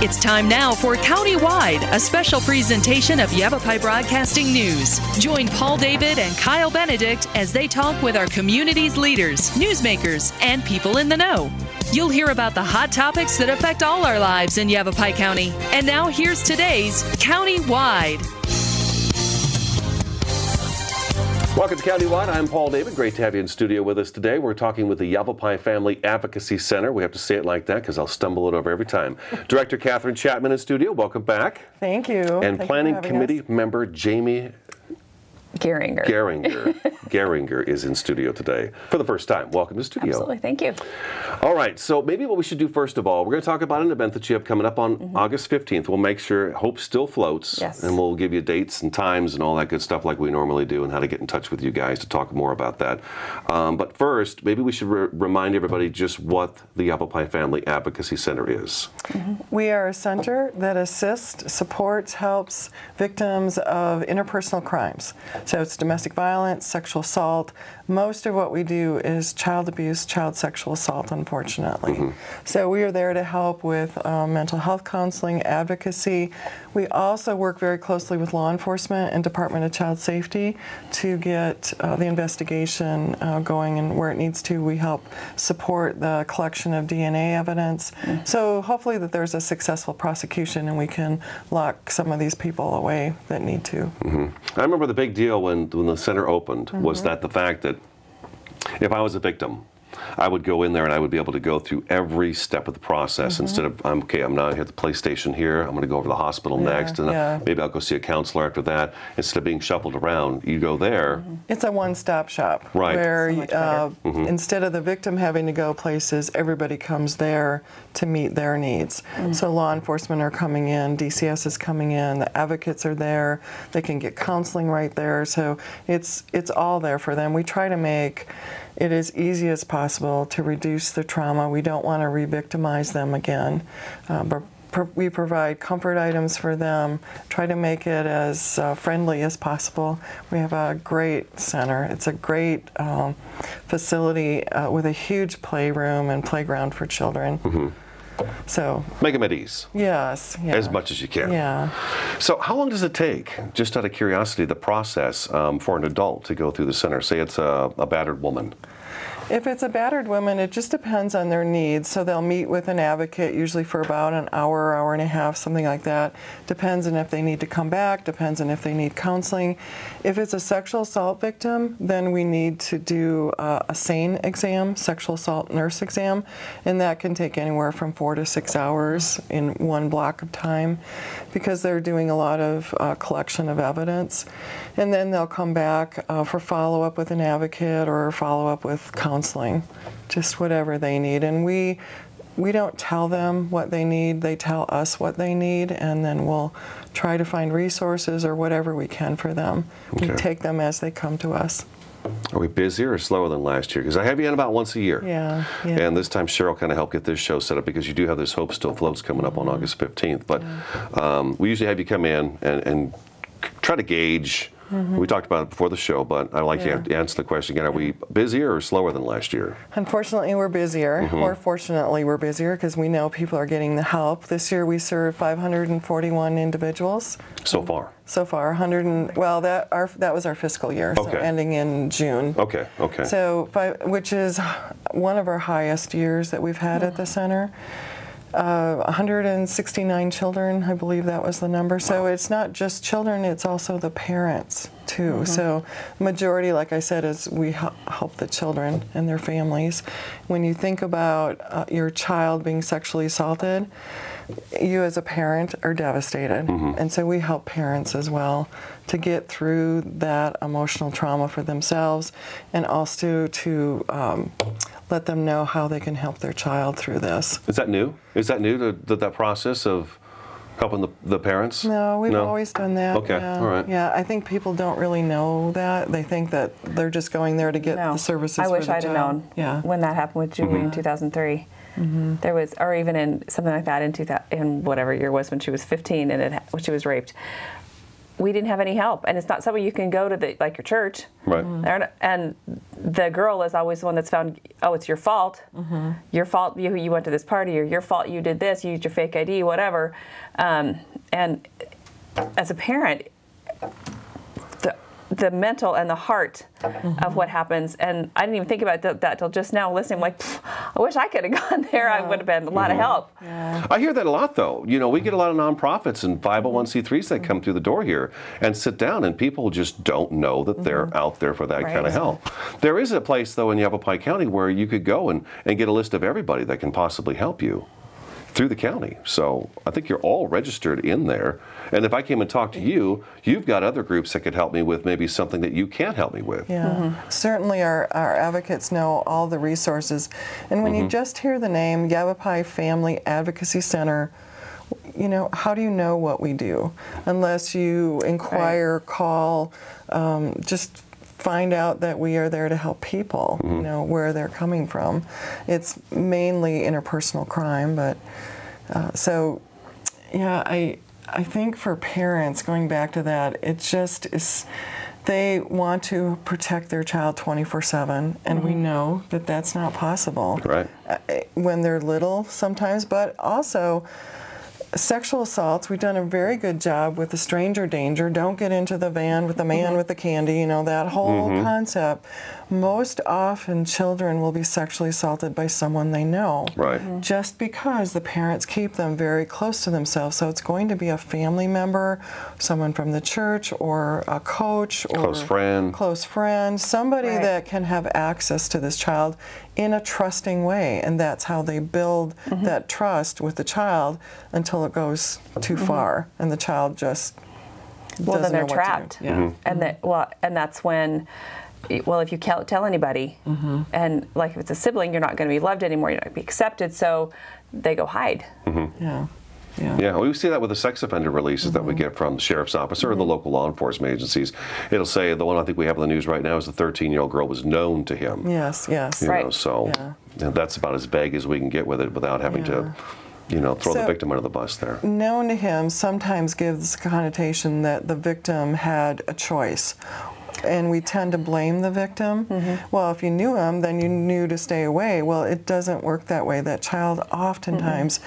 It's time now for Countywide, a special presentation of Yavapai Broadcasting News. Join Paul David and Kyle Benedict as they talk with our community's leaders, newsmakers, and people in the know. You'll hear about the hot topics that affect all our lives in Yavapai County. And now here's today's Countywide. Welcome to Countywide. I'm Paul David. Great to have you in studio with us today. We're talking with the Yavapai Family Advocacy Center. We have to say it like that because I'll stumble it over every time. Director Catherine Chapman in studio. Welcome back. Thank you. And Planning Committee member Jamie Geringer is in studio today for the first time. Welcome to studio. Absolutely. Thank you. All right. So maybe what we should do first of all, we're going to talk about an event that you have coming up on August 15th. We'll make sure Hope still floats. Yes. And we'll give you dates and times and all that good stuff like we normally do and how to get in touch with you guys to talk more about that. But first, maybe we should remind everybody just what the Yavapai Family Advocacy Center is. We are a center that assists, supports, helps victims of interpersonal crimes. So it's domestic violence, sexual assault. Most of what we do is child abuse, child sexual assault, unfortunately. So we are there to help with mental health counseling, advocacy. We also work very closely with law enforcement and Department of Child Safety to get the investigation going, and where it needs to, we help support the collection of DNA evidence. So hopefully that there's a successful prosecution and we can lock some of these people away that need to. I remember the big deal when the center opened was that the fact that if I was a victim, I would go in there and I would be able to go through every step of the process instead of, I'm now at the police station here, I'm going to go over to the hospital next, and maybe I'll go see a counselor after that. Instead of being shuffled around, you go there. It's a one-stop shop where instead of the victim having to go places, everybody comes there to meet their needs. So law enforcement are coming in, DCS is coming in, the advocates are there, they can get counseling right there. So it's all there for them. We try to make it as easy as possible to reduce the trauma. We don't want to re-victimize them again. But we provide comfort items for them, try to make it as friendly as possible. We have a great center. It's a great facility with a huge playroom and playground for children. So make them at ease. Yes. As much as you can. Yeah. So how long does it take, just out of curiosity, the process for an adult to go through the center? Say it's a battered woman. If it's a battered woman, it just depends on their needs. So they'll meet with an advocate usually for about an hour, hour and a half, something like that. Depends on if they need to come back, depends on if they need counseling. If it's a sexual assault victim, then we need to do a SANE exam, sexual assault nurse exam, and that can take anywhere from 4 to 6 hours in one block of time because they're doing a lot of collection of evidence. And then they'll come back for follow-up with an advocate or follow-up with counseling, just whatever they need. And we don't tell them what they need, they tell us what they need, and then we'll try to find resources or whatever we can for them. We take them as they come to us. Are we busier or slower than last year? Because I have you in about once a year. Yeah. And this time Cheryl kind of helped get this show set up because you do have this Hope Still Floats coming up on August 15th. But we usually have you come in and try to gauge. We talked about it before the show, but I'd like you to answer the question again. Are we busier or slower than last year? Unfortunately, we're busier, or fortunately, we're busier because we know people are getting the help. This year, we served 541 individuals. So far? So far, that was our fiscal year, so ending in June. Okay. So, which is one of our highest years that we've had at the center. 169 children, I believe that was the number. So it's not just children, it's also the parents too. So majority, like I said, is we help the children and their families. When you think about your child being sexually assaulted, you as a parent are devastated. And so we help parents as well to get through that emotional trauma for themselves and also to let them know how they can help their child through this. Is that new? Is that new, that process of helping the parents? No, we've always done that. Okay, all right. Yeah, I think people don't really know that. They think that they're just going there to get the services for the child. I wish I'd have known when that happened with Julie in 2003. There was, or even in something like that in whatever year it was when she was 15 and when she was raped. we didn't have any help, and it's not somewhere you can go to your church. Right. And the girl is always the one that's found, oh, it's your fault. Your fault you went to this party, or your fault you did this, you used your fake ID, whatever. And as a parent, the mental and the heart of what happens, and I didn't even think about that till just now listening. I'm like, I wish I could have gone there. I would have been a lot of help. Yeah. I hear that a lot, though. We get a lot of nonprofits and 501c3s that come through the door here and sit down, and people just don't know that they're out there for that kind of help. There is a place, though, in Yavapai County where you could go and get a list of everybody that can possibly help you through the county. So I think you're all registered in there. And if I came and talked to you, you've got other groups that could help me with maybe something that you can't help me with. Yeah, certainly our advocates know all the resources. And when you just hear the name Yavapai Family Advocacy Center, how do you know what we do? Unless you inquire, call, just find out that we are there to help people, where they're coming from. It's mainly interpersonal crime, but I think for parents, going back to that, it just is, they want to protect their child 24/7, and we know that that's not possible. Right. When they're little sometimes, but also sexual assaults, we've done a very good job with the stranger danger. Don't get into the van with the man with the candy, that whole concept. Most often children will be sexually assaulted by someone they know. Right. Just because the parents keep them very close to themselves. So it's going to be a family member, someone from the church, or a coach, or close friend, somebody that can have access to this child in a trusting way. And that's how they build that trust with the child until it goes too far and the child just doesn't then they're know what trapped. to do. Yeah. And that's when, if you can't tell anybody, and like if it's a sibling, you're not going to be loved anymore, you're not going to be accepted, so they go hide. Yeah, we see that with the sex offender releases that we get from the sheriff's office or the local law enforcement agencies. It'll say, the one I think we have in the news right now is the 13-year-old girl was known to him. Yes. So that's about as vague as we can get with it without having to throw the victim under the bus there. Known to him sometimes gives the connotation that the victim had a choice. And we tend to blame the victim. Well, if you knew him, then you knew to stay away. Well, it doesn't work that way. That child oftentimes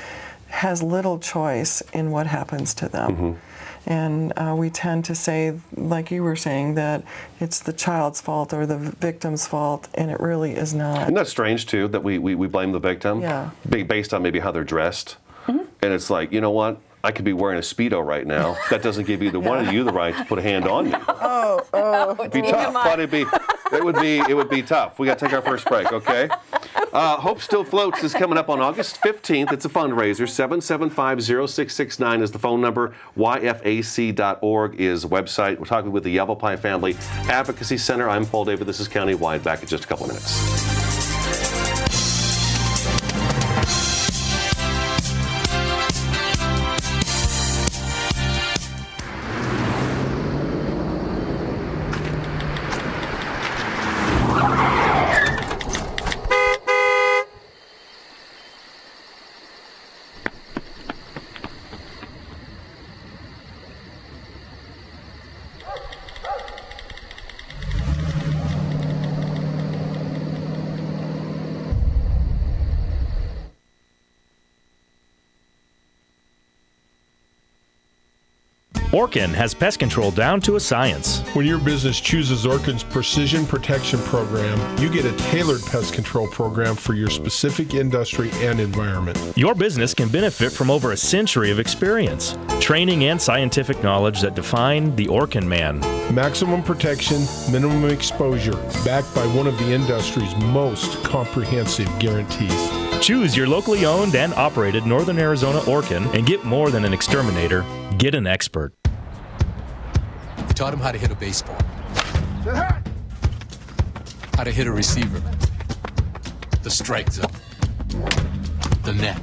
has little choice in what happens to them. And we tend to say, like you were saying, that it's the child's fault or the victim's fault, and it really is not. Isn't that strange, too, that we blame the victim? Yeah. Based on maybe how they're dressed? And it's like, you know what? I could be wearing a Speedo right now. That doesn't give either one of you the right to put a hand on me. It'd be tough, but it would be tough. We got to take our first break, okay? Hope Still Floats is coming up on August 15th. It's a fundraiser. 775-0669 is the phone number. YFAC.org is the website. We're talking with the Yavapai Family Advocacy Center. I'm Paul David. This is Countywide. Back in just a couple of minutes. Orkin has pest control down to a science. When your business chooses Orkin's Precision Protection Program, you get a tailored pest control program for your specific industry and environment. Your business can benefit from over a century of experience, training, and scientific knowledge that define the Orkin man. Maximum protection, minimum exposure, backed by one of the industry's most comprehensive guarantees. Choose your locally owned and operated Northern Arizona Orkin and get more than an exterminator. Get an expert. You taught him how to hit a baseball, how to hit a receiver, the strike zone, the net.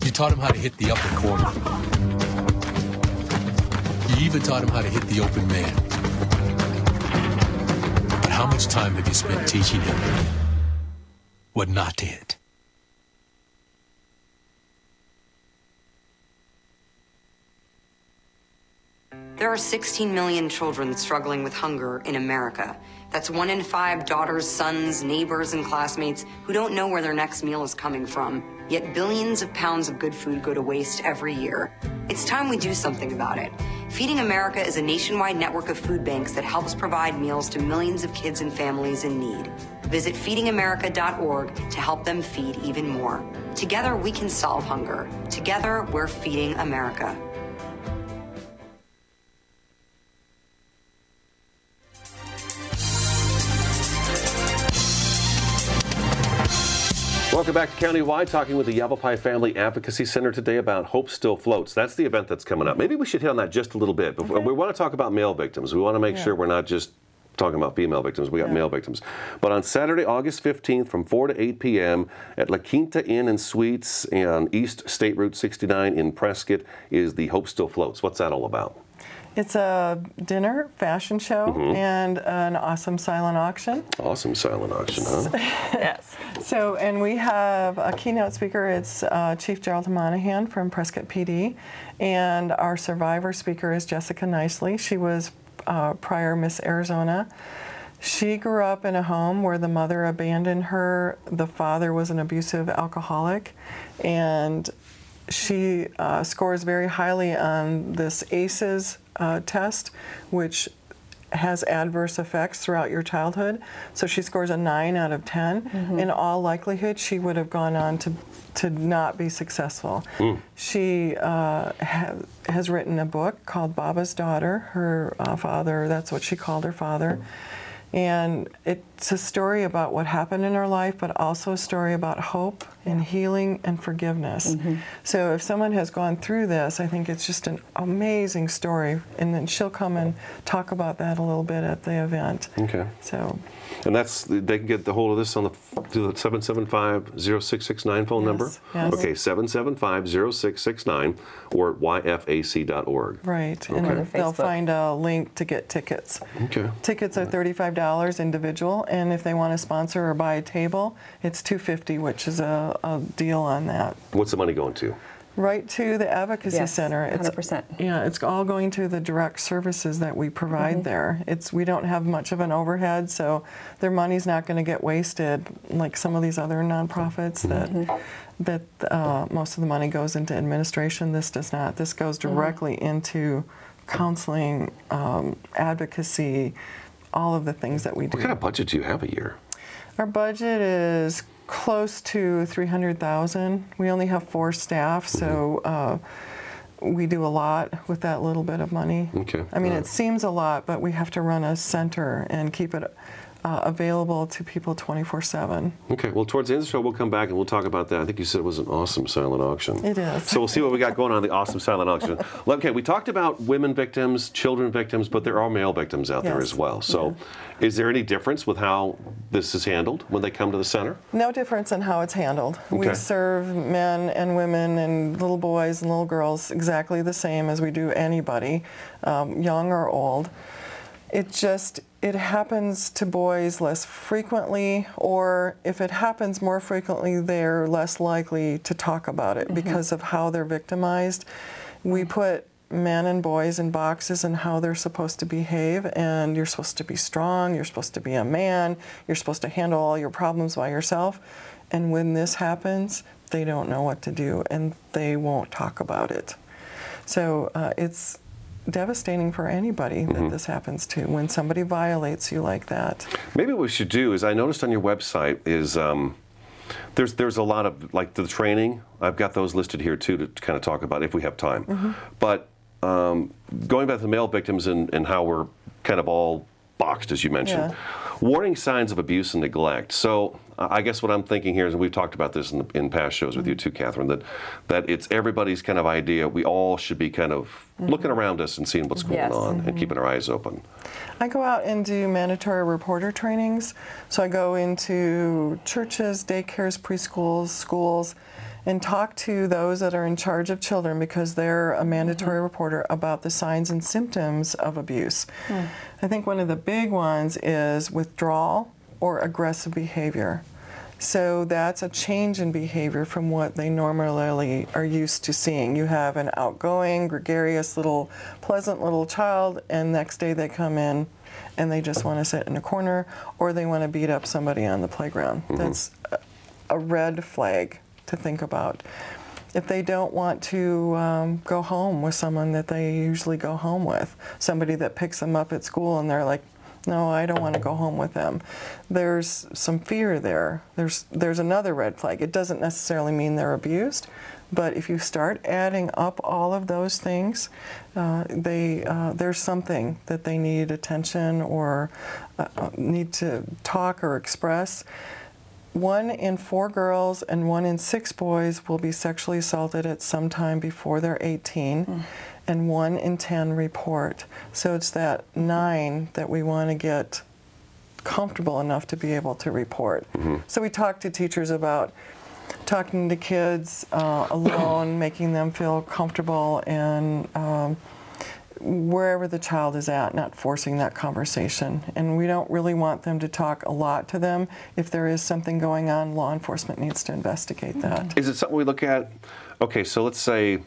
You taught him how to hit the upper corner. You even taught him how to hit the open man. But how much time have you spent teaching him what not to hit? There are 16 million children struggling with hunger in America. That's 1 in 5 daughters, sons, neighbors, and classmates who don't know where their next meal is coming from. Yet billions of pounds of good food go to waste every year. It's time we do something about it. Feeding America is a nationwide network of food banks that helps provide meals to millions of kids and families in need. Visit feedingamerica.org to help them feed even more. Together, we can solve hunger. Together, we're feeding America. Welcome back to Countywide, talking with the Yavapai Family Advocacy Center today about Hope Still Floats. That's the event that's coming up. Maybe we should hit on that just a little bit. Before, we want to talk about male victims. We want to make sure we're not just talking about female victims. We got male victims. But on Saturday, August 15th from 4 to 8 p.m. at La Quinta Inn and Suites on East State Route 69 in Prescott is the Hope Still Floats. What's that all about? It's a dinner, fashion show, and an awesome silent auction. Awesome silent auction, huh? Yes. So, and we have a keynote speaker. It's Chief Gerald Monahan from Prescott PD, and our survivor speaker is Jessica Nicely. She was prior Miss Arizona. She grew up in a home where the mother abandoned her. The father was an abusive alcoholic, and she scores very highly on this ACEs test, which has adverse effects throughout your childhood. So she scores a 9 out of 10. In all likelihood, she would have gone on to not be successful. She has written a book called Baba's Daughter. Her father, that's what she called her father. And it's a story about what happened in her life, but also a story about hope and healing and forgiveness. So if someone has gone through this, I think it's just an amazing story. And then she'll come and talk about that a little bit at the event. Okay. So. And they can get the hold of this on through the 775-0669 phone number? Yes. Okay, 775-0669 or at yfac.org. Right, and they'll find a link to get tickets. Okay. Tickets are $35 individual, and if they want to sponsor or buy a table, it's $250, which is a deal on that. What's the money going to? Right to the Advocacy Center. 100%. It's all going to the direct services that we provide there. We don't have much of an overhead, so their money's not going to get wasted like some of these other nonprofits that most of the money goes into administration. This does not. This goes directly into counseling, advocacy, all of the things that we do. What kind of budget do you have a year? Our budget is close to $300,000. We only have 4 staff, so we do a lot with that little bit of money. Okay. I mean, it seems a lot, but we have to run a center and keep it available to people 24/7. Okay, well, towards the end of the show, we'll come back and we'll talk about that. I think you said it was an awesome silent auction. It is. So we'll see what we got going on in the awesome silent auction. Okay, we talked about women victims, children victims, but there are male victims out there as well. So is there any difference with how this is handled when they come to the center? No difference in how it's handled. Okay. We serve men and women and little boys and little girls exactly the same as we do anybody, young or old. It happens to boys less frequently, or if it happens more frequently, they're less likely to talk about it because of how they're victimized. We put men and boys in boxes and how they're supposed to behave, and you're supposed to be strong, you're supposed to be a man, you're supposed to handle all your problems by yourself. And when this happens, they don't know what to do, and they won't talk about it. So it's devastating for anybody that this happens to, when somebody violates you like that. Maybe what we should do is, I noticed on your website is there's a lot of, like, the training. I've got those listed here too to kind of talk about if we have time. But going back to the male victims and how we're kind of all boxed, as you mentioned, warning signs of abuse and neglect. So I guess what I'm thinking here is, and we've talked about this in past shows with you too, Catherine, that it's everybody's kind of idea. We all should be kind of looking around us and seeing what's going on and keeping our eyes open. I go out and do mandatory reporter trainings. So I go into churches, daycares, preschools, schools, and talk to those that are in charge of children, because they're a mandatory reporter, about the signs and symptoms of abuse. I think one of the big ones is withdrawal or aggressive behavior. So that's a change in behavior from what they normally are used to seeing. You have an outgoing, gregarious, pleasant little child, and next day they come in and they just want to sit in a corner, or they want to beat up somebody on the playground. That's a red flag to think about. If they don't want to go home with someone that they usually go home with, somebody that picks them up at school and they're like, no, I don't want to go home with them. There's some fear there. There's another red flag. It doesn't necessarily mean they're abused, but if you start adding up all of those things, there's something that they need attention or need to talk or express. 1 in 4 girls and 1 in 6 boys will be sexually assaulted at some time before they're 18, and 1 in 10 report. So it's that 9 that we want to get comfortable enough to be able to report. So we talk to teachers about talking to kids alone, making them feel comfortable, and wherever the child is at, not forcing that conversation. And we don't really want them to talk a lot to them. If there is something going on, law enforcement needs to investigate that. Is it something we look at? Okay, so let's say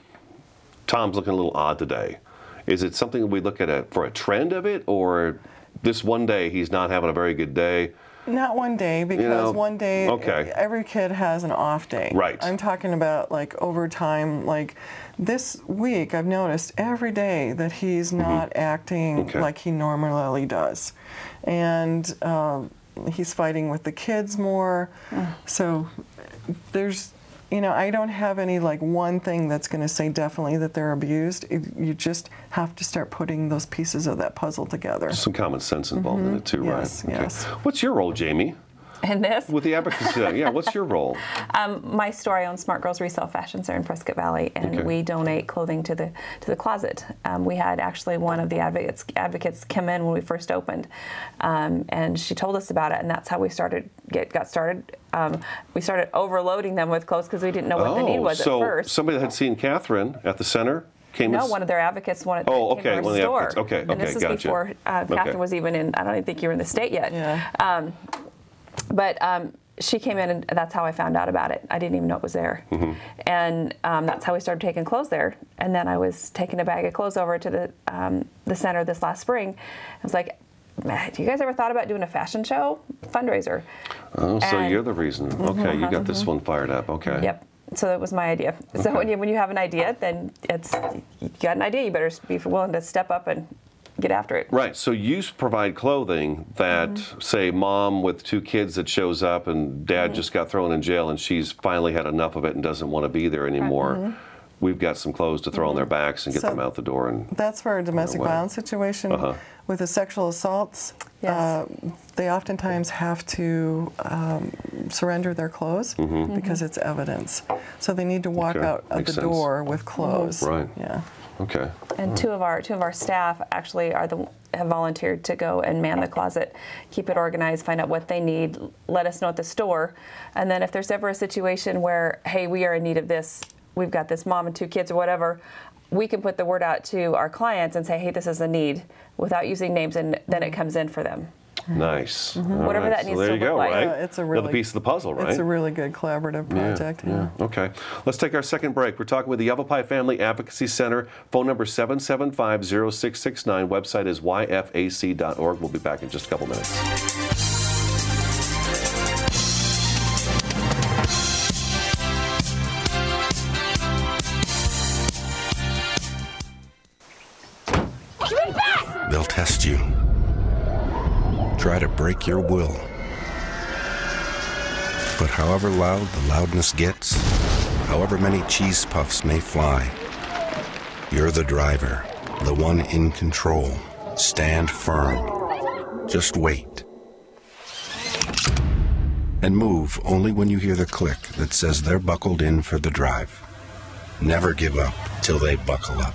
Tom's looking a little odd today. Is it something that we look at for a trend of it, or this one day he's not having a very good day? Not one day, because one day, okay, every kid has an off day. Right. I'm talking about like over time, like this week I've noticed every day that he's not acting like he normally does. And he's fighting with the kids more. So there's, I don't have any like one thing that's going to say definitely that they're abused. You just have to start putting those pieces of that puzzle together. Some common sense involved in it too, yes, right? Yes. What's your role, Jamie? In this? With the Advocacy, yeah, what's your role? My store, I own Smart Girls Resale Fashion Center in Prescott Valley, and we donate clothing to the closet. We had actually one of the advocates come in when we first opened, and she told us about it, and that's how we got started. We started overloading them with clothes because we didn't know what the need was at first. So somebody had seen Catherine at the center. One of their advocates wanted to come to our store. Okay, and this is before Catherine was even in. I don't even think you were in the state yet. Yeah. But she came in, and that's how I found out about it. I didn't even know it was there. And that's how we started taking clothes there. And then I was taking a bag of clothes over to the center this last spring. I was like, do you guys ever thought about doing a fashion show fundraiser? Oh, so you're the reason. Okay, you got this one fired up. Okay. Yep. So that was my idea. So when you have an idea, then you got an idea. You better be willing to step up and get after it. Right. So you provide clothing that, say, mom with 2 kids that shows up and dad just got thrown in jail and she's finally had enough of it and doesn't want to be there anymore. We've got some clothes to throw on their backs and get them out the door. And that's for a domestic violence situation. With the sexual assaults, they oftentimes have to surrender their clothes because it's evidence. So they need to walk out of the door with clothes. Right. Yeah. Okay. And two of our staff actually have volunteered to go and man the closet, keep it organized, find out what they need, let us know at the store, and then if there's ever a situation where, hey, we are in need of this, we've got this mom and 2 kids or whatever, we can put the word out to our clients and say, hey, this is a need, without using names, and then it comes in for them. Nice. Whatever that needs to look like. Right? It's a really, another piece of the puzzle, right? It's a really good collaborative project. Yeah. Okay. Let's take our second break. We're talking with the Yavapai Family Advocacy Center. Phone number 775-0669. Website is yfac.org. We'll be back in just a couple minutes. They'll test you. Try to break your will. But however loud the loudness gets, however many cheese puffs may fly, you're the driver, the one in control. Stand firm. Just wait. And move only when you hear the click that says they're buckled in for the drive. Never give up till they buckle up.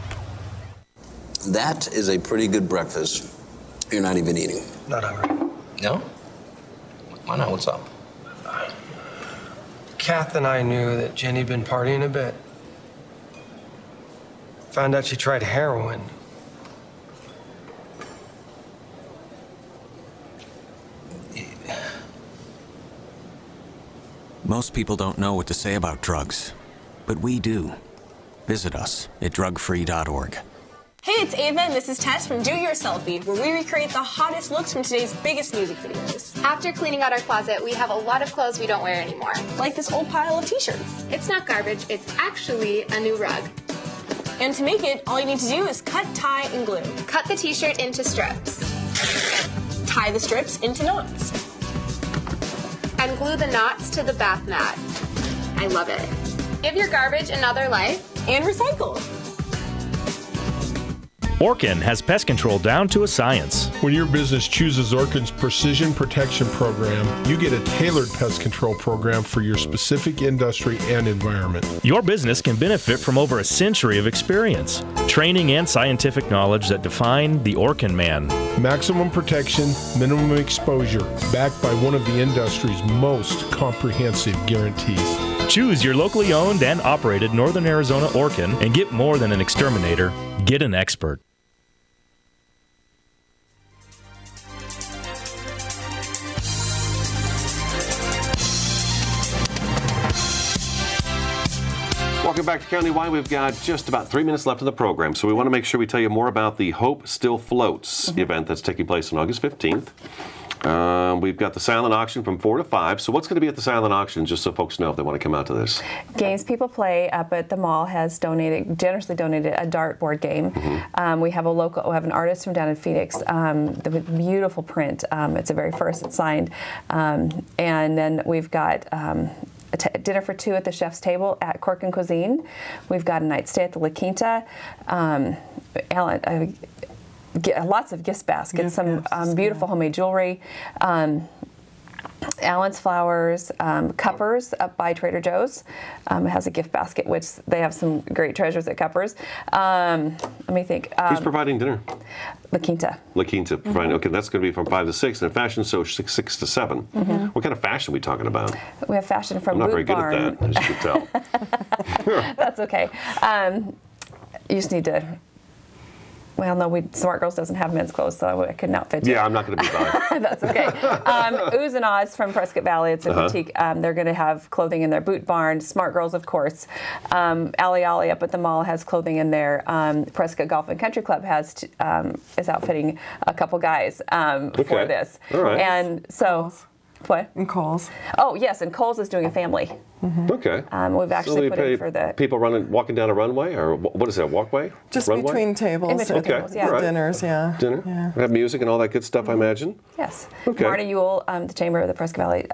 That is a pretty good breakfast. You're not even eating. Not hungry. No? Why not? What's up? Kath and I knew that Jenny'd been partying a bit. Found out she tried heroin. Most people don't know what to say about drugs, but we do. Visit us at drugfree.org. Hey, it's Ava, and this is Tess from Do Your Selfie, where we recreate the hottest looks from today's biggest music videos. After cleaning out our closet, we have a lot of clothes we don't wear anymore. Like this old pile of t-shirts. It's not garbage, it's actually a new rug. And to make it, all you need to do is cut, tie, and glue. Cut the t-shirt into strips. Tie the strips into knots. And glue the knots to the bath mat. I love it. Give your garbage another life. And recycle. Orkin has pest control down to a science. When your business chooses Orkin's Precision Protection Program, you get a tailored pest control program for your specific industry and environment. Your business can benefit from over a century of experience, training, and scientific knowledge that define the Orkin man. Maximum protection, minimum exposure, backed by one of the industry's most comprehensive guarantees. Choose your locally owned and operated Northern Arizona Orkin and get more than an exterminator. Get an expert. Welcome back to Countywide. We've got just about 3 minutes left in the program, so we want to make sure we tell you more about the Hope Still Floats event that's taking place on August 15th. We've got the silent auction from 4 to 5. So what's going to be at the silent auction, just so folks know if they want to come out to this? Games People Play up at the mall has generously donated a dartboard game. We have an artist from down in Phoenix, the beautiful print. It's the very first, it's signed. And then we've got dinner for two at the chef's table at Cork and Cuisine. We've got a night stay at the La Quinta. Lots of gift baskets, some beautiful homemade jewelry. Alan's Flowers, Cuppers up by Trader Joe's. It has a gift basket, which they have some great treasures at Cuppers. Let me think. Who's providing dinner? La Quinta. La Quinta providing. Okay, that's going to be from 5 to 6, and fashion show 6 to 7. What kind of fashion are we talking about? We have fashion from I'm not Boot very Barn. good at that, as you can tell. That's okay. You just need to. Well, no, Smart Girls doesn't have men's clothes, so I could not fit you. Yeah, I'm not going to be buying. That's okay. Oohs and Ahs from Prescott Valley. It's a boutique. They're going to have clothing in their Boot Barn. Smart Girls, of course. Ali up at the mall has clothing in there. Prescott Golf and Country Club is outfitting a couple guys for this. All right. And so, what? And Kohl's. Oh, yes, and Kohl's is doing a family. Okay. We've actually put in for the people walking down a runway, or what is that, a walkway? Just runway? between tables. In between tables, yeah. Right. Dinners, yeah. Dinner? Yeah. Have music and all that good stuff, I imagine? Yes. Okay. Marta Ewell, the Chamber of the Prescott Valley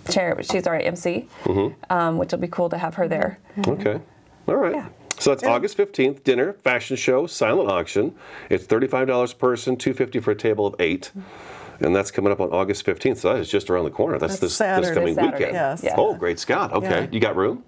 Chair, she's our MC, which will be cool to have her there. Okay. All right. Yeah. So that's August 15th, dinner, fashion show, silent auction. It's $35 a person, $250 for a table of 8. And that's coming up on August 15th, so that is just around the corner. That's this coming weekend. Yes. Yeah. Oh, great Scott. Okay. Yeah. You got room?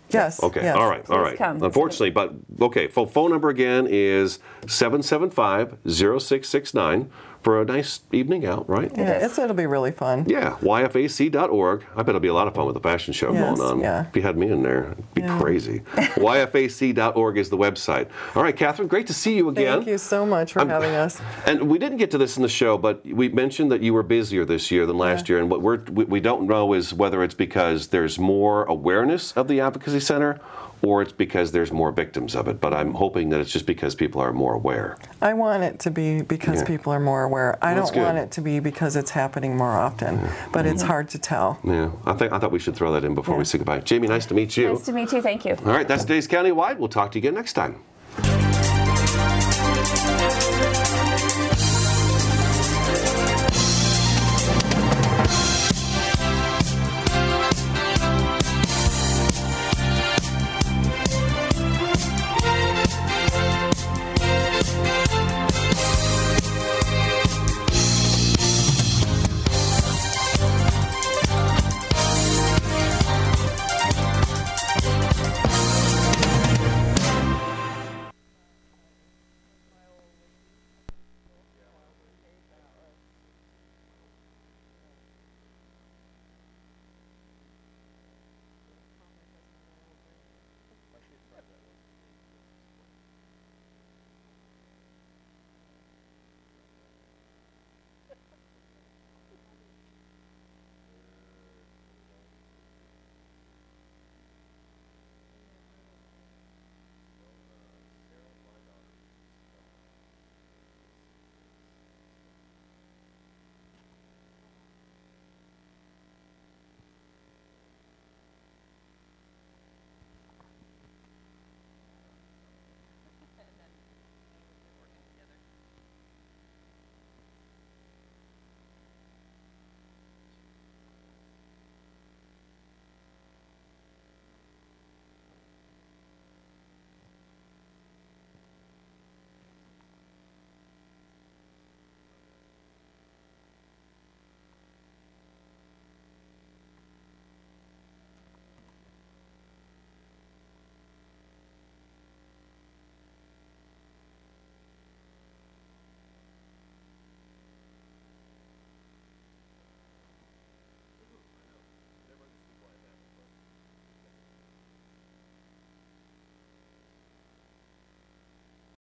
Yes. Okay. Yes. All right. All right. come. Unfortunately, but okay. Phone number again is 775-0669 for a nice evening out, right? Yeah, it'll be really fun. Yeah. YFAC.org. I bet it'll be a lot of fun with the fashion show going on. Yeah. If you had me in there, it'd be crazy. YFAC.org is the website. All right, Catherine, great to see you again. Thank you so much for having us. And we didn't get to this in the show, but we mentioned that you were busier this year than last year. And what we don't know is whether it's because there's more awareness of the Advocacy Center or it's because there's more victims of it. But I'm hoping that it's just because people are more aware. I want it to be because people are more aware. I don't want it to be because it's happening more often, but it's hard to tell. Yeah, I thought we should throw that in before we say goodbye. Jamie, nice to meet you. Nice to meet you. Thank you. All right, that's today's Countywide. We'll talk to you again next time.